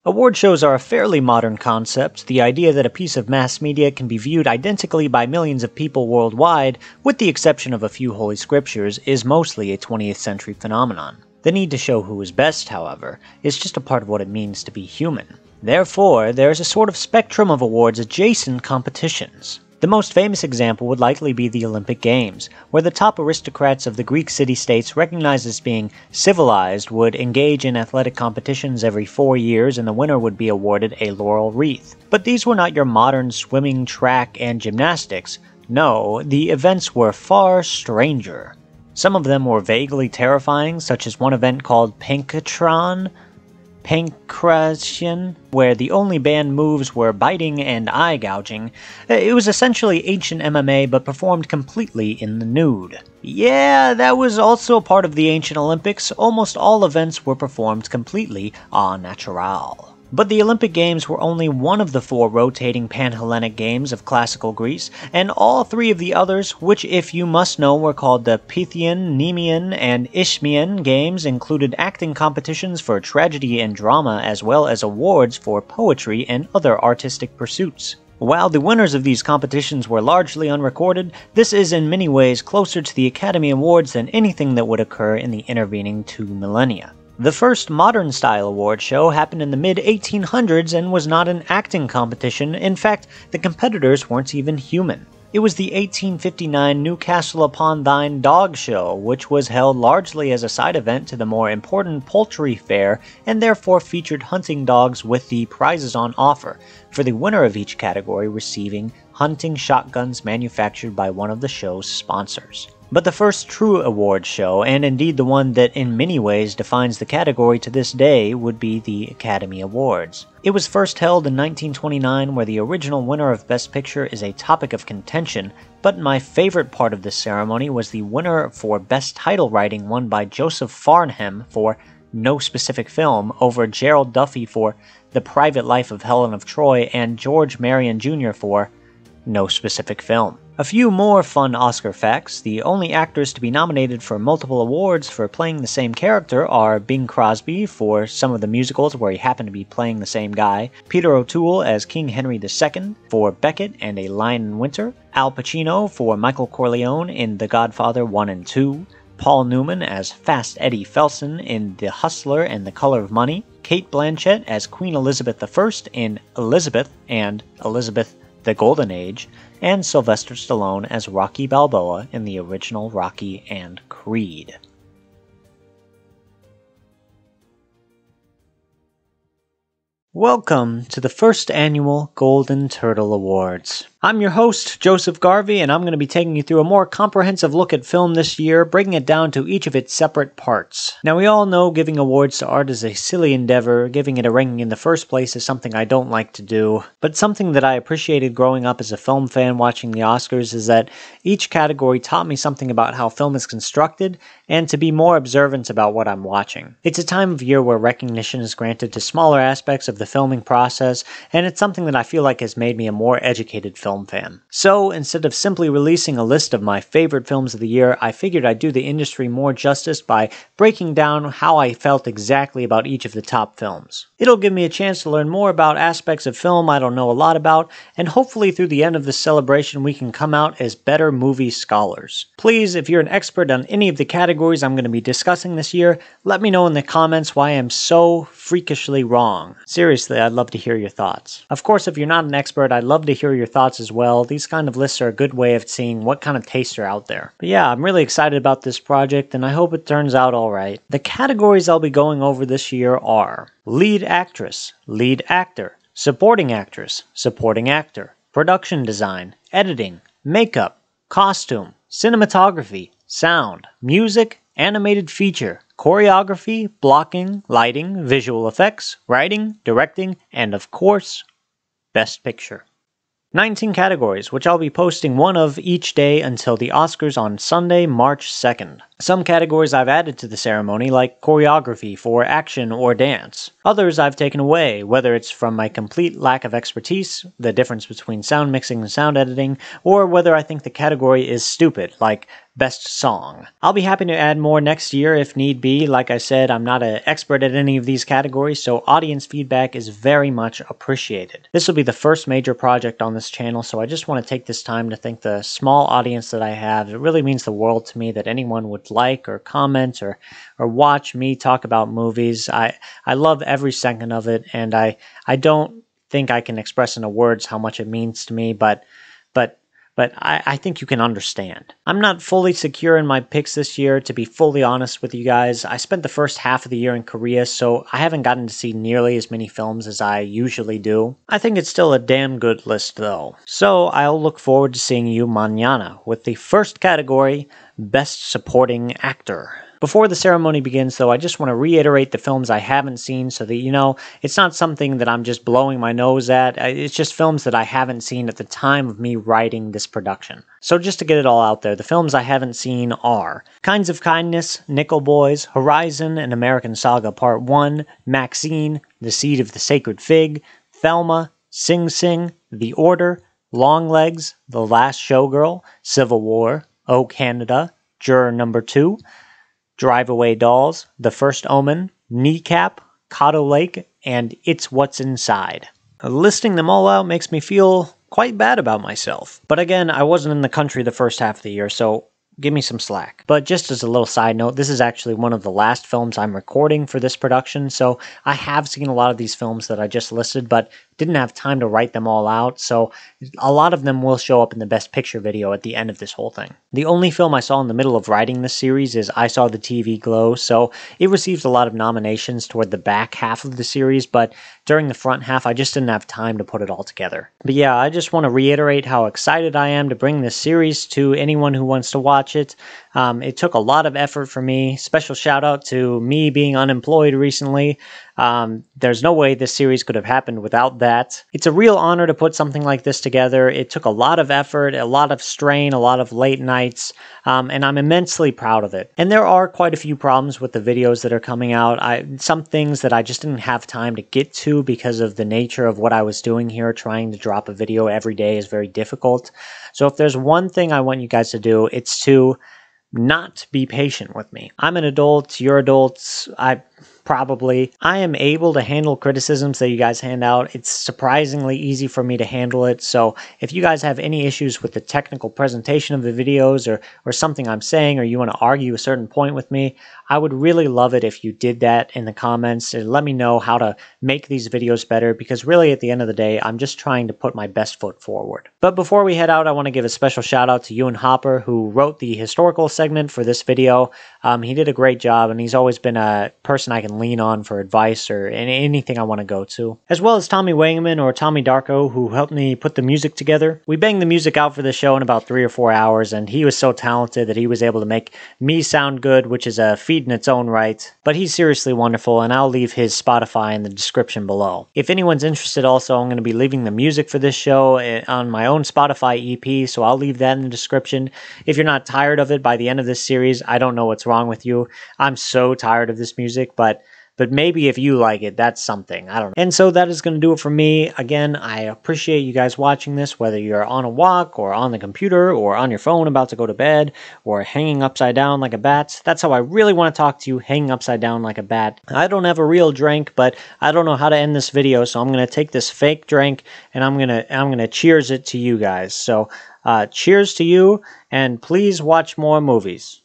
Award shows are a fairly modern concept. The idea that a piece of mass media can be viewed identically by millions of people worldwide, with the exception of a few holy scriptures, is mostly a 20th century phenomenon. The need to show who is best, however, is just a part of what it means to be human. Therefore, there is a sort of spectrum of awards adjacent competitions. The most famous example would likely be the Olympic Games, where the top aristocrats of the Greek city-states recognized as being civilized would engage in athletic competitions every 4 years and the winner would be awarded a laurel wreath. But these were not your modern swimming, track, and gymnastics. No, the events were far stranger. Some of them were vaguely terrifying, such as one event called Pancration, where the only banned moves were biting and eye gouging. It was essentially ancient MMA but performed completely in the nude. Yeah, that was also a part of the ancient Olympics. Almost all events were performed completely en natural. But the Olympic Games were only one of the 4 rotating Pan-Hellenic games of classical Greece, and all 3 of the others, which if you must know were called the Pythian, Nemean, and Isthmian games, included acting competitions for tragedy and drama as well as awards for poetry and other artistic pursuits. While the winners of these competitions were largely unrecorded, this is in many ways closer to the Academy Awards than anything that would occur in the intervening 2 millennia. The first modern-style award show happened in the mid-1800s and was not an acting competition. In fact, the competitors weren't even human. It was the 1859 Newcastle upon Tyne Dog Show, which was held largely as a side event to the more important poultry fair and therefore featured hunting dogs with the prizes on offer, for the winner of each category receiving hunting shotguns manufactured by one of the show's sponsors. But the first true award show, and indeed the one that in many ways defines the category to this day, would be the Academy Awards. It was first held in 1929, where the original winner of Best Picture is a topic of contention, but my favorite part of this ceremony was the winner for Best Title Writing won by Joseph Farnham for No Specific Film over Gerald Duffy for The Private Life of Helen of Troy and George Marion Jr. for No Specific Film. A few more fun Oscar facts. The only actors to be nominated for multiple awards for playing the same character are Bing Crosby for some of the musicals where he happened to be playing the same guy, Peter O'Toole as King Henry II for Becket and A Lion in Winter, Al Pacino for Michael Corleone in The Godfather 1 and 2, Paul Newman as Fast Eddie Felson in The Hustler and The Color of Money, Cate Blanchett as Queen Elizabeth I in Elizabeth and Elizabeth the Golden Age, and Sylvester Stallone as Rocky Balboa in the original Rocky and Creed. Welcome to the first annual Golden Turtle Awards. I'm your host, Joseph Garvey, and I'm going to be taking you through a more comprehensive look at film this year, breaking it down to each of its separate parts. Now, we all know giving awards to art is a silly endeavor. Giving it a ranking in the first place is something I don't like to do, but something that I appreciated growing up as a film fan watching the Oscars is that each category taught me something about how film is constructed and to be more observant about what I'm watching. It's a time of year where recognition is granted to smaller aspects of the filming process, and it's something that I feel like has made me a more educated film fan. So, instead of simply releasing a list of my favorite films of the year, I figured I'd do the industry more justice by breaking down how I felt exactly about each of the top films. It'll give me a chance to learn more about aspects of film I don't know a lot about, and hopefully through the end of this celebration we can come out as better movie scholars. Please, if you're an expert on any of the categories I'm going to be discussing this year, let me know in the comments why I'm so freakishly wrong. Seriously, I'd love to hear your thoughts. Of course, if you're not an expert, I'd love to hear your thoughts as well. These kind of lists are a good way of seeing what kind of tastes are out there. But yeah, I'm really excited about this project, and I hope it turns out alright. The categories I'll be going over this year are Lead Actress, Lead Actor, Supporting Actress, Supporting Actor, Production Design, Editing, Makeup, Costume, Cinematography, Sound, Music, Animated Feature, Choreography, Blocking, Lighting, Visual Effects, Writing, Directing, and of course, Best Picture. 19 categories, which I'll be posting one of each day until the Oscars on Sunday, March 2nd. Some categories I've added to the ceremony, like choreography for action or dance. Others I've taken away, whether it's from my complete lack of expertise, the difference between sound mixing and sound editing, or whether I think the category is stupid, like Best Song. I'll be happy to add more next year if need be. Like I said, I'm not an expert at any of these categories, so audience feedback is very much appreciated. This will be the first major project on this channel, so I just want to take this time to thank the small audience that I have. It really means the world to me that anyone would like or comment or watch me talk about movies. I love every second of it, and I don't think I can express in words how much it means to me, but I think you can understand. I'm not fully secure in my picks this year, to be fully honest with you guys. I spent the first half of the year in Korea, so I haven't gotten to see nearly as many films as I usually do. I think it's still a damn good list though. So I'll look forward to seeing you mañana with the first category, Best Supporting Actor. Before the ceremony begins, though, I just want to reiterate the films I haven't seen so that, you know, it's not something that I'm just blowing my nose at. It's just films that I haven't seen at the time of me writing this production. So just to get it all out there, the films I haven't seen are Kinds of Kindness, Nickel Boys, Horizon, An American Saga Part 1, Maxine, The Seed of the Sacred Fig, Thelma, Sing Sing, The Order, Longlegs, The Last Showgirl, Civil War, Oh Canada, Juror Number 2, Drive Away Dolls, The First Omen, Kneecap, Cotto Lake, and It's What's Inside. Listing them all out makes me feel quite bad about myself. But again, I wasn't in the country the first half of the year, so give me some slack. But just as a little side note, this is actually one of the last films I'm recording for this production, so I have seen a lot of these films that I just listed, but didn't have time to write them all out, so a lot of them will show up in the Best Picture video at the end of this whole thing. The only film I saw in the middle of writing this series is I Saw the TV Glow, so it received a lot of nominations toward the back half of the series, but during the front half, I just didn't have time to put it all together. But yeah, I just want to reiterate how excited I am to bring this series to anyone who wants to watch it. It took a lot of effort for me. Special shout out to me being unemployed recently. There's no way this series could have happened without that. It's a real honor to put something like this together. It took a lot of effort, a lot of strain, a lot of late nights, and I'm immensely proud of it. And there are quite a few problems with the videos that are coming out. Some things that I just didn't have time to get to because of the nature of what I was doing here. Trying to drop a video every day is very difficult. So if there's one thing I want you guys to do, it's to not be patient with me. I'm an adult, you're adults, I am able to handle criticisms that you guys hand out. It's surprisingly easy for me to handle it, so if you guys have any issues with the technical presentation of the videos or something I'm saying, or you want to argue a certain point with me, I would really love it if you did that in the comments and let me know how to make these videos better, because really at the end of the day, I'm just trying to put my best foot forward. But before we head out, I want to give a special shout out to Ewan Hopper, who wrote the historical segment for this video. He did a great job, and he's always been a person I can lean on for advice or anything I want to go to. As well as Tommy Wangman or Tommy Darko, who helped me put the music together. We banged the music out for the show in about 3 or 4 hours, and he was so talented that he was able to make me sound good, which is a feat in its own right. But he's seriously wonderful, and I'll leave his Spotify in the description below. If anyone's interested also, I'm going to be leaving the music for this show on my own Spotify EP, so I'll leave that in the description. If you're not tired of it by the end of this series, I don't know what's wrong with you. I'm so tired of this music, but maybe if you like it, that's something. I don't know. And so that is going to do it for me. Again, I appreciate you guys watching this, whether you're on a walk or on the computer or on your phone about to go to bed or hanging upside down like a bat. That's how I really want to talk to you, hanging upside down like a bat. I don't have a real drink, but I don't know how to end this video, so I'm going to take this fake drink and I'm going to cheers it to you guys. So cheers to you, and please watch more movies.